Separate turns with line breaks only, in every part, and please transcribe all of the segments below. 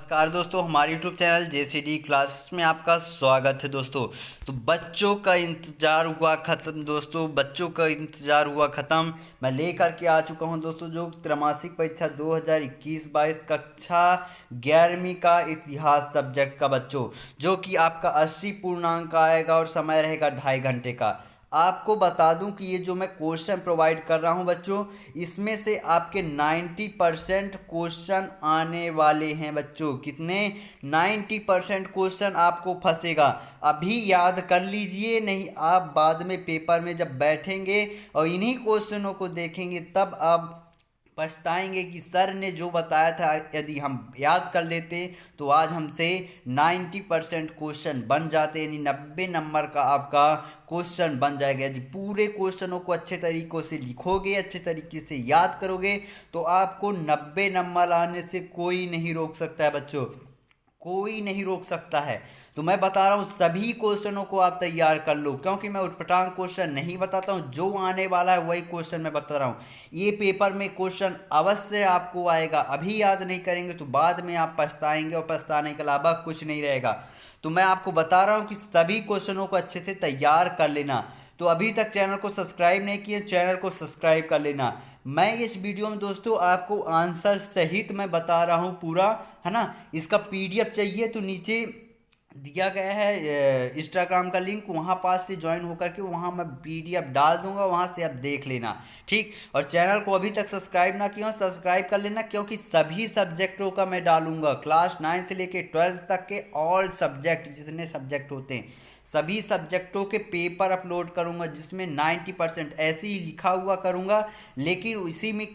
नमस्कार दोस्तों, हमारे YouTube चैनल JCD क्लास में आपका स्वागत है दोस्तों। तो बच्चों का इंतज़ार हुआ ख़त्म दोस्तों, बच्चों का इंतज़ार हुआ ख़त्म। मैं लेकर के आ चुका हूं दोस्तों जो त्रैमासिक परीक्षा 2021-22 कक्षा 11वीं का इतिहास सब्जेक्ट का बच्चों, जो कि आपका 80 पूर्णांक आएगा और समय रहेगा 2.5 घंटे का। आपको बता दूं कि ये जो मैं क्वेश्चन प्रोवाइड कर रहा हूं बच्चों, इसमें से आपके 90% क्वेश्चन आने वाले हैं बच्चों। कितने? 90% क्वेश्चन आपको फंसेगा। अभी याद कर लीजिए, नहीं आप बाद में पेपर में जब बैठेंगे और इन्हीं क्वेश्चनों को देखेंगे तब आप पछताएंगे कि सर ने जो बताया था यदि हम याद कर लेते तो आज हमसे 90% क्वेश्चन बन जाते, यानी 90 नंबर का आपका क्वेश्चन बन जाएगा। यदि पूरे क्वेश्चनों को अच्छे तरीक़ों से लिखोगे, अच्छे तरीके से याद करोगे तो आपको 90 नंबर आने से कोई नहीं रोक सकता है बच्चों, कोई नहीं रोक सकता है। तो मैं बता रहा हूँ सभी क्वेश्चनों को आप तैयार कर लो, क्योंकि मैं उटपटांग क्वेश्चन नहीं बताता हूँ, जो आने वाला है वही क्वेश्चन मैं बता रहा हूँ। ये पेपर में क्वेश्चन अवश्य आपको आएगा, अभी याद नहीं करेंगे तो बाद में आप पछताएंगे और पछताने के अलावा कुछ नहीं रहेगा। तो मैं आपको बता रहा हूँ कि सभी क्वेश्चनों को अच्छे से तैयार कर लेना। तो अभी तक चैनल को सब्सक्राइब नहीं किए, चैनल को सब्सक्राइब कर लेना। मैं इस वीडियो में दोस्तों आपको आंसर सहित मैं बता रहा हूँ पूरा, है ना। इसका पीडीएफ चाहिए तो नीचे दिया गया है इंस्टाग्राम का लिंक, वहाँ पास से ज्वाइन होकर के वहाँ मैं पीडीएफ डाल दूंगा, वहाँ से आप देख लेना, ठीक। और चैनल को अभी तक सब्सक्राइब ना किया हो सब्सक्राइब कर लेना, क्योंकि सभी सब्जेक्टों का मैं डालूंगा, क्लास 9 से लेके 12 तक के ऑल सब्जेक्ट, जितने सब्जेक्ट होते हैं सभी सब्जेक्टों के पेपर अपलोड करूंगा, जिसमें 90% ऐसे ही लिखा हुआ करूंगा, लेकिन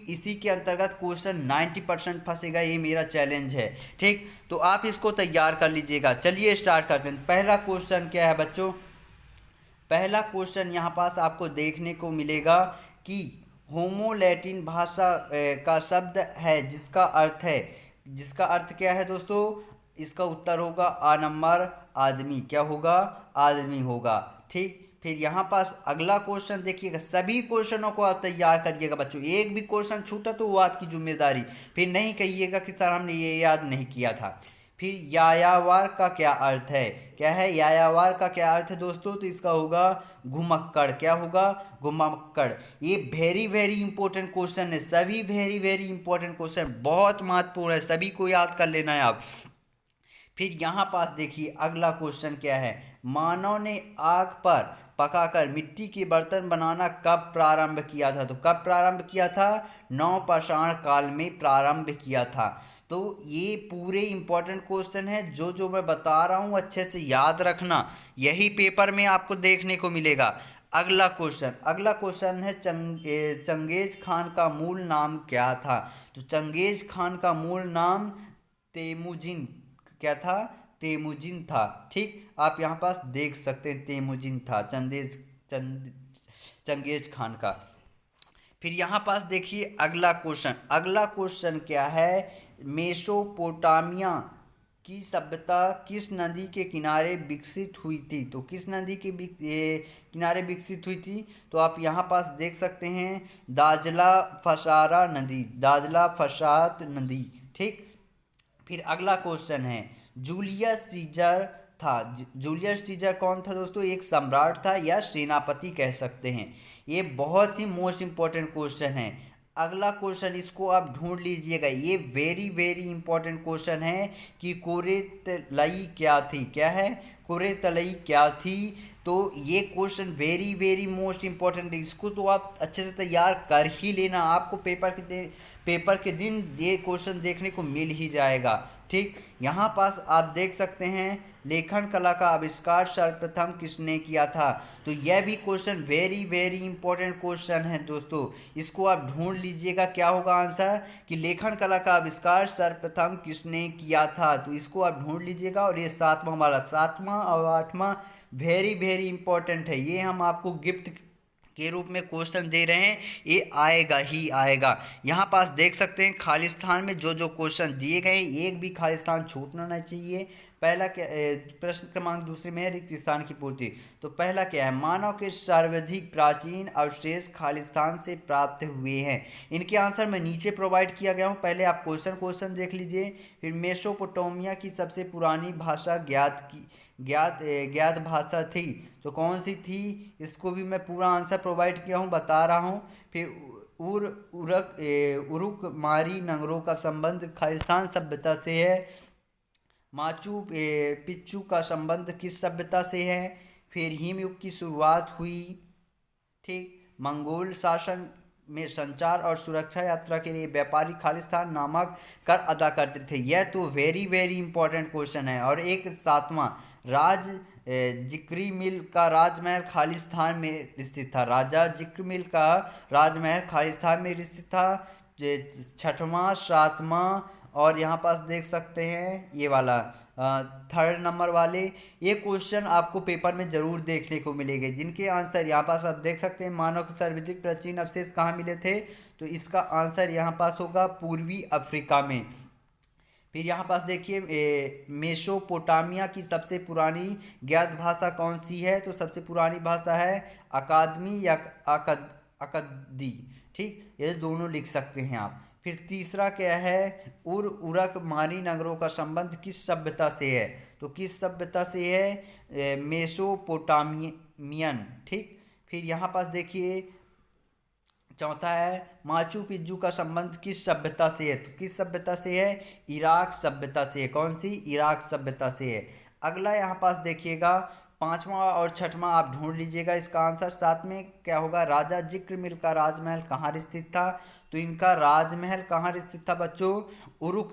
इसी के अंतर्गत क्वेश्चन 90% फंसेगा, ये मेरा चैलेंज है, ठीक। तो आप इसको तैयार कर लीजिएगा। चलिए स्टार्ट करते हैं। पहला क्वेश्चन क्या है बच्चों? पहला क्वेश्चन यहाँ पास आपको देखने को मिलेगा कि होमो लैटिन भाषा का शब्द है जिसका अर्थ क्या है दोस्तों? इसका उत्तर होगा आ नंबर आदमी। क्या होगा? आदमी होगा, ठीक। फिर यहाँ पास अगला क्वेश्चन देखिएगा, सभी क्वेश्चनों को आप तैयार करिएगा बच्चों, एक भी क्वेश्चन छूटा तो वो आपकी जिम्मेदारी, फिर नहीं कहिएगा कि सर हमने ये याद नहीं किया था। फिर यायावर का क्या अर्थ है? क्या है यायावर का क्या अर्थ है दोस्तों? तो इसका होगा घुमक्कड़। क्या होगा? घुमक्कड़। ये वेरी वेरी इंपॉर्टेंट क्वेश्चन है, सभी वेरी वेरी इंपॉर्टेंट क्वेश्चन, बहुत महत्वपूर्ण है, सभी को याद कर लेना है आप। फिर यहाँ पास देखिए अगला क्वेश्चन क्या है, मानव ने आग पर पकाकर मिट्टी के बर्तन बनाना कब प्रारंभ किया था? तो कब प्रारंभ किया था? नवपाषाण काल में प्रारंभ किया था। तो ये पूरे इंपॉर्टेंट क्वेश्चन है, जो जो मैं बता रहा हूँ अच्छे से याद रखना, यही पेपर में आपको देखने को मिलेगा। अगला क्वेश्चन है चंगेज खान का मूल नाम क्या था? तो चंगेज खान का मूल नाम तेमुजिन क्या था? तेमुजिन था, ठीक। आप यहाँ पास देख सकते हैं तेमुजिन था चंगेज खान का। फिर यहाँ पास देखिए अगला क्वेश्चन क्या है, मेसोपोटामिया की सभ्यता किस नदी के किनारे विकसित हुई थी? तो किस नदी के किनारे विकसित हुई थी? तो आप यहाँ पास देख सकते हैं दाजला फसात नदी, ठीक। फिर अगला क्वेश्चन है, जूलियस सीजर जूलियस सीजर कौन था दोस्तों? एक सम्राट था या सेनापति कह सकते हैं। ये बहुत ही मोस्ट इंपॉर्टेंट क्वेश्चन है। अगला क्वेश्चन इसको आप ढूंढ लीजिएगा, ये वेरी वेरी इंपॉर्टेंट क्वेश्चन है कि कोरेतलई क्या थी? क्या है? कोरेतलई क्या थी? तो ये question very very most important है, इसको तो आप अच्छे से तैयार कर ही लेना, आपको पेपर के दिन ये क्वेश्चन देखने को मिल ही जाएगा, ठीक। यहाँ पास आप देख सकते हैं लेखन कला का आविष्कार सर्वप्रथम किसने किया था? तो यह भी question very very important question है दोस्तों, इसको आप ढूंढ लीजिएगा क्या होगा आंसर, कि लेखन कला का आविष्कार सर्वप्रथम किसने किया था। तो इसको आप ढूंढ लीजिएगा। और ये सातवां और आठवां वेरी वेरी इंपॉर्टेंट है, ये हम आपको गिफ्ट के रूप में क्वेश्चन दे रहे हैं, ये आएगा ही आएगा। यहाँ पास देख सकते हैं खालिस्तान में जो जो क्वेश्चन दिए गए, एक भी खालिस्तान छूटना नहीं चाहिए। पहला क्या प्रश्न क्रमांक दूसरे में है रिक्त स्थान की पूर्ति। तो पहला क्या है, मानव के सर्वाधिक प्राचीन अवशेष खालिस्तान से प्राप्त हुए हैं। इनके आंसर मैं नीचे प्रोवाइड किया गया हूँ, पहले आप क्वेश्चन देख लीजिए। फिर मेसोपोटामिया की सबसे पुरानी भाषा ज्ञात भाषा थी, तो कौन सी थी, इसको भी मैं पूरा आंसर प्रोवाइड किया हूँ, बता रहा हूँ। फिर उरुक मारी नगरों का संबंध खालिस्तान सभ्यता से है। माचू पिच्चू का संबंध किस सभ्यता से है। फिर हिमयुग की शुरुआत हुई, ठीक। मंगोल शासन में संचार और सुरक्षा यात्रा के लिए व्यापारी खालिस्तान नामक कर अदा करते थे। यह तो वेरी वेरी इंपॉर्टेंट क्वेश्चन है। और एक सातवां, राज जिक्रीमिल का राजमहल खालिस्तान में स्थित था। राजा जिक्रीमिल का राजमहल खालिस्तान में स्थित था। छठवां, सातवां, और यहाँ पास देख सकते हैं ये वाला थर्ड नंबर वाले, ये क्वेश्चन आपको पेपर में जरूर देखने को मिलेंगे, जिनके आंसर यहाँ पास आप देख सकते हैं। मानव के सर्वाधिक प्राचीन अवशेष कहाँ मिले थे, तो इसका आंसर यहाँ पास होगा पूर्वी अफ्रीका में। फिर यहाँ पास देखिए मेसोपोटामिया की सबसे पुरानी ज्ञात भाषा कौन सी है, तो सबसे पुरानी भाषा है अकादमी या अकद्दी, ठीक, ये दोनों लिख सकते हैं आप। फिर तीसरा क्या है, उरक मानी नगरों का संबंध किस सभ्यता से है, तो किस सभ्यता से है, मेसोपोटामियन, ठीक। फिर यहाँ पास देखिए चौथा है माचू पिच्चू का संबंध किस सभ्यता से है, तो किस सभ्यता से है, इराक सभ्यता से है। कौन सी, इराक सभ्यता से है। अगला यहाँ पास देखिएगा पांचवा और छठवां आप ढूंढ लीजिएगा इसका आंसर। साथ में क्या होगा, राजा जिक्रीमिल का राजमहल कहाँ स्थित था, तो इनका राजमहल कहाँ स्थित था बच्चों, उरुक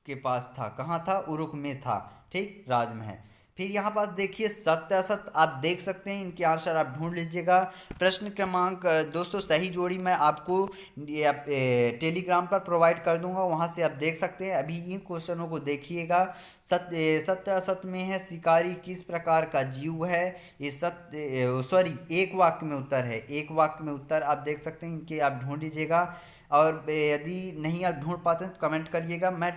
के पास था। कहाँ था, उरुक में था, ठीक, राजमहल। फिर यहाँ पास देखिए सत्य असत्य आप देख सकते हैं, इनके आंसर आप ढूंढ लीजिएगा। प्रश्न क्रमांक दोस्तों सही जोड़ी मैं आपको टेलीग्राम पर प्रोवाइड कर दूंगा, वहाँ से आप देख सकते हैं। अभी इन क्वेश्चनों को देखिएगा। सत्य असत्य में है शिकारी किस प्रकार का जीव है, ये सॉरी एक वाक्य में उत्तर है, एक वाक्य में उत्तर आप देख सकते हैं, इनके आप ढूंढ लीजिएगा। और यदि नहीं आप ढूंढ पाते हैं तो कमेंट करिएगा, मैं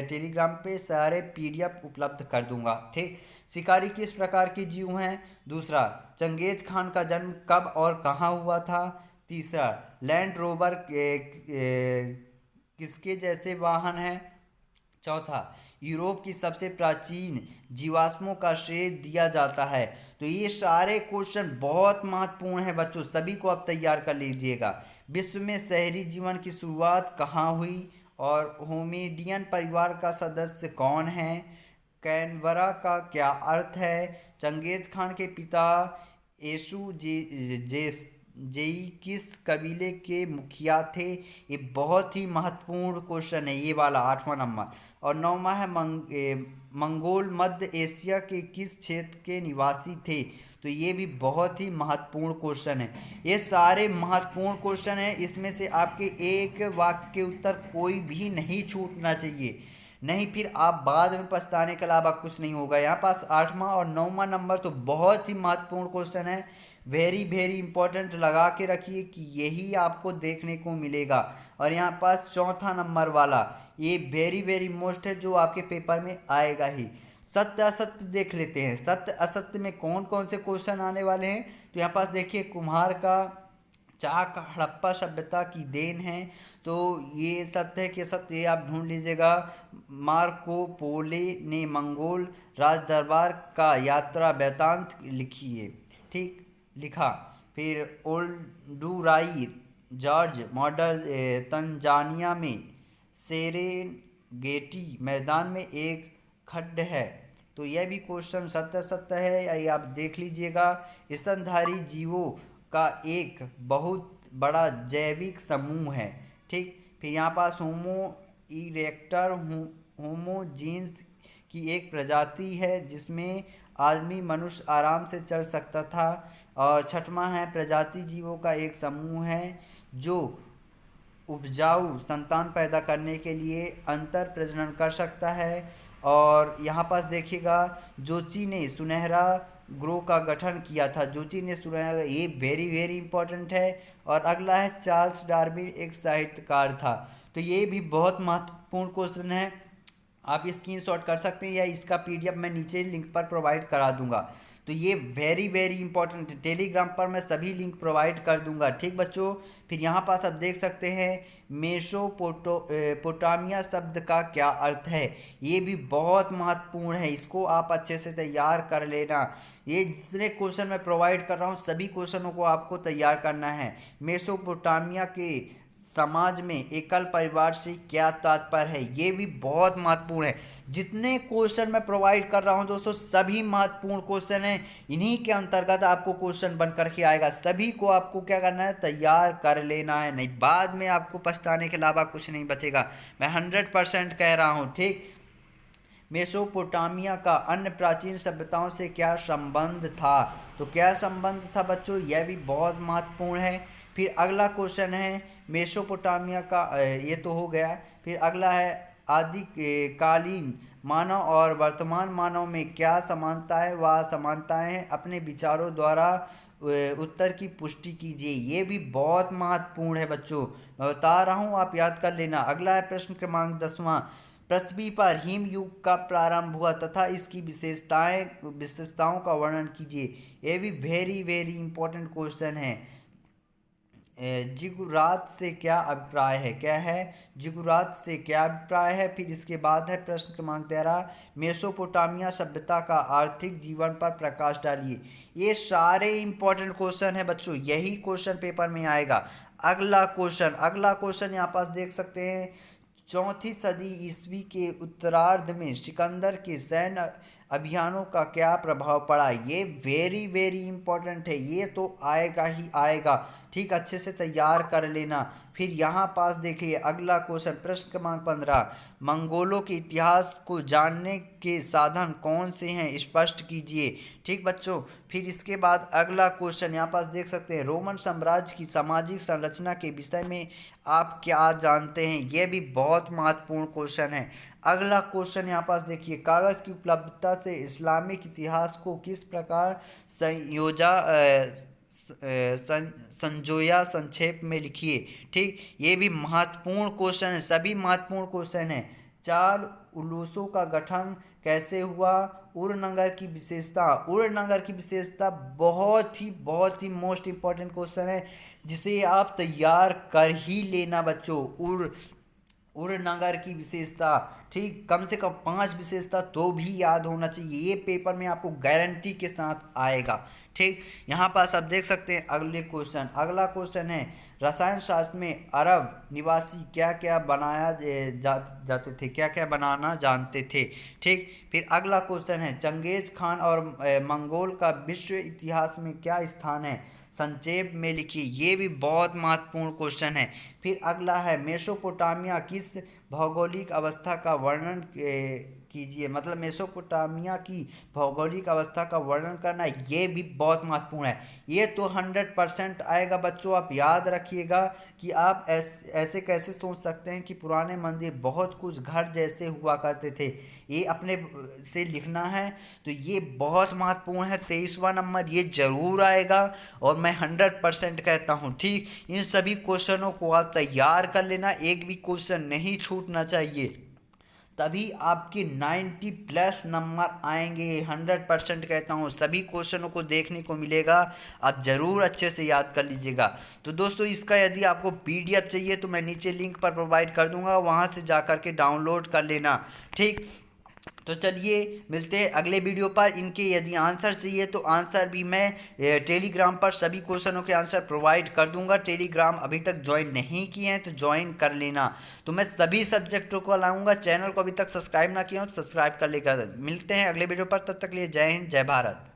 टेलीग्राम पे सारे PDF उपलब्ध कर दूंगा, ठीक। शिकारी किस प्रकार के जीव हैं। दूसरा, चंगेज खान का जन्म कब और कहाँ हुआ था। तीसरा, लैंड रोवर किसके जैसे वाहन है। चौथा, यूरोप की सबसे प्राचीन जीवाश्मों का श्रेय दिया जाता है। तो ये सारे क्वेश्चन बहुत महत्वपूर्ण हैं बच्चों, सभी को आप तैयार कर लीजिएगा। विश्व में शहरी जीवन की शुरुआत कहाँ हुई, और होमिडियन परिवार का सदस्य कौन है। कैनबरा का क्या अर्थ है। चंगेज खान के पिता येसु जेई किस कबीले के मुखिया थे। ये बहुत ही महत्वपूर्ण क्वेश्चन है ये वाला, 8वां नंबर। और 9वां है मंगोल मध्य एशिया के किस क्षेत्र के निवासी थे। तो ये भी बहुत ही महत्वपूर्ण क्वेश्चन है। ये सारे महत्वपूर्ण क्वेश्चन हैं, इसमें से आपके एक वाक्य के उत्तर कोई भी नहीं छूटना चाहिए, नहीं फिर आप बाद में पछताने के अलावा कुछ नहीं होगा। यहाँ पास 8वां और 9वां नंबर तो बहुत ही महत्वपूर्ण क्वेश्चन है, वेरी वेरी इंपॉर्टेंट, लगा के रखिए कि यही आपको देखने को मिलेगा। और यहाँ पास चौथा नंबर वाला ये वेरी वेरी मोस्ट है, जो आपके पेपर में आएगा ही। सत्य असत्य देख लेते हैं, सत्य असत्य में कौन कौन से क्वेश्चन आने वाले हैं। तो यहाँ पास देखिए कुम्हार का चाक हड़प्पा सभ्यता की देन है, तो ये सत्य है कि सत्य, ये आप ढूंढ लीजिएगा। मार्को पोले ने मंगोल राज दरबार का यात्रा वृत्तांत लिखिए, ठीक, लिखा। फिर ओल्डुराई जॉर्ज मॉडल तंजानिया में सेरेंगेटी मैदान में एक खड्ड है। तो यह भी क्वेश्चन सत्य सत्य है, ये आप देख लीजिएगा। स्तनधारी जीवों का एक बहुत बड़ा जैविक समूह है, ठीक। फिर यहाँ पास होमो इरेक्टर होमोजीन्स की एक प्रजाति है जिसमें आदमी मनुष्य आराम से चल सकता था। और छठवां है प्रजाति जीवों का एक समूह है जो उपजाऊ संतान पैदा करने के लिए अंतर प्रजनन कर सकता है। और यहाँ पास देखिएगा जोची ने सुनहरा ग्रोह का गठन किया था, जोची ने सुनहरा, ये वेरी वेरी इंपॉर्टेंट है। और अगला है चार्ल्स डार्विन एक साहित्यकार था, तो ये भी बहुत महत्वपूर्ण क्वेश्चन है। आप स्क्रीनशॉट कर सकते हैं, या इसका पीडीएफ मैं नीचे लिंक पर प्रोवाइड करा दूंगा। तो ये वेरी वेरी इंपॉर्टेंट है, टेलीग्राम पर मैं सभी लिंक प्रोवाइड कर दूंगा। ठीक बच्चों, फिर यहाँ पास आप देख सकते हैं मेसोपोटामिया शब्द का क्या अर्थ है। ये भी बहुत महत्वपूर्ण है, इसको आप अच्छे से तैयार कर लेना। ये जितने क्वेश्चन मैं प्रोवाइड कर रहा हूँ सभी क्वेश्चनों को आपको तैयार करना है। मेसोपोटामिया के समाज में एकल परिवार से क्या तात्पर्य है, ये भी बहुत महत्वपूर्ण है। जितने क्वेश्चन मैं प्रोवाइड कर रहा हूं दोस्तों सभी महत्वपूर्ण क्वेश्चन हैं, इन्हीं के अंतर्गत आपको क्वेश्चन बन करके आएगा। सभी को आपको क्या करना है, तैयार कर लेना है, नहीं बाद में आपको पछताने के अलावा कुछ नहीं बचेगा। मैं 100% कह रहा हूँ। ठीक, मेसोपोटामिया का अन्य प्राचीन सभ्यताओं से क्या संबंध था, तो क्या संबंध था बच्चों, यह भी बहुत महत्वपूर्ण है। फिर अगला क्वेश्चन है मेसोपोटामिया का, ये तो हो गया। फिर अगला है आदि कालीन मानव और वर्तमान मानव में क्या समानताएं व समानताएं हैं, अपने विचारों द्वारा उत्तर की पुष्टि कीजिए। ये भी बहुत महत्वपूर्ण है बच्चों, मैं बता रहा हूँ, आप याद कर लेना। अगला है प्रश्न क्रमांक 10वां, पृथ्वी पर हिम युग का प्रारंभ हुआ तथा इसकी विशेषताओं का वर्णन कीजिए। ये भी वेरी वेरी इंपॉर्टेंट क्वेश्चन है। जिगुरात से क्या अभिप्राय है, क्या है, जिगुरात से क्या अभिप्राय है। फिर इसके बाद है प्रश्न क्रमांक 13, मेसोपोटामिया सभ्यता का आर्थिक जीवन पर प्रकाश डालिए। ये सारे इंपॉर्टेंट क्वेश्चन है बच्चों, यही क्वेश्चन पेपर में आएगा। अगला क्वेश्चन यहाँ पास देख सकते हैं, 4वीं सदी ईस्वी के उत्तरार्ध में सिकंदर के सैन्य अभियानों का क्या प्रभाव पड़ा। ये वेरी वेरी इंपॉर्टेंट है, ये तो आएगा ही आएगा। ठीक, अच्छे से तैयार कर लेना। फिर यहाँ पास देखिए अगला क्वेश्चन प्रश्न क्रमांक 15, मंगोलों के इतिहास को जानने के साधन कौन से हैं, स्पष्ट कीजिए। ठीक बच्चों, फिर इसके बाद अगला क्वेश्चन यहाँ पास देख सकते हैं, रोमन साम्राज्य की सामाजिक संरचना के विषय में आप क्या जानते हैं। यह भी बहुत महत्वपूर्ण क्वेश्चन है। अगला क्वेश्चन यहाँ पास देखिए, कागज़ की उपलब्धता से इस्लामिक इतिहास को किस प्रकार संजोया, संक्षेप में लिखिए। ठीक, ये भी महत्वपूर्ण क्वेश्चन है, सभी महत्वपूर्ण क्वेश्चन है। 4 उलूसों का गठन कैसे हुआ, उरनगर की विशेषता बहुत ही मोस्ट इंपॉर्टेंट क्वेश्चन है, जिसे आप तैयार कर ही लेना बच्चों। उरनगर की विशेषता, ठीक, कम से कम 5 विशेषता तो भी याद होना चाहिए, ये पेपर में आपको गारंटी के साथ आएगा। ठीक, यहाँ पास आप देख सकते हैं अगला क्वेश्चन है, रसायन शास्त्र में अरब निवासी क्या क्या जाते थे, क्या क्या बनाना जानते थे। ठीक, फिर अगला क्वेश्चन है, चंगेज खान और मंगोल का विश्व इतिहास में क्या स्थान है, संक्षेप में लिखिए। ये भी बहुत महत्वपूर्ण क्वेश्चन है। फिर अगला है, मेसोपोटामिया किस भौगोलिक अवस्था का वर्णन कीजिए, मतलब मेसोपोटामिया की भौगोलिक अवस्था का वर्णन करना, ये भी बहुत महत्वपूर्ण है। ये तो 100% आएगा बच्चों, आप याद रखिएगा कि आप ऐसे कैसे सोच सकते हैं कि पुराने मंदिर बहुत कुछ घर जैसे हुआ करते थे, ये अपने से लिखना है। तो ये बहुत महत्वपूर्ण है, 23वां नंबर ये जरूर आएगा, और मैं 100% कहता हूँ। ठीक, इन सभी क्वेश्चनों को आप तैयार कर लेना, एक भी क्वेश्चन नहीं छूटना चाहिए, तभी आपके 90+ नंबर आएंगे। 100% कहता हूँ, सभी क्वेश्चनों को देखने को मिलेगा, आप ज़रूर अच्छे से याद कर लीजिएगा। तो दोस्तों, इसका यदि आपको पीडीएफ चाहिए तो मैं नीचे लिंक पर प्रोवाइड कर दूंगा, वहाँ से जा कर के डाउनलोड कर लेना। ठीक, तो चलिए मिलते हैं अगले वीडियो पर। इनके यदि आंसर चाहिए तो आंसर भी मैं टेलीग्राम पर सभी क्वेश्चनों के आंसर प्रोवाइड कर दूंगा। टेलीग्राम अभी तक ज्वाइन नहीं किए हैं तो ज्वाइन कर लेना। तो मैं सभी सब्जेक्टों को लाऊंगा, चैनल को अभी तक सब्सक्राइब ना किया हो तो सब्सक्राइब कर लेकर। मिलते हैं अगले वीडियो पर, तब तक के लिए जय हिंद, जय भारत।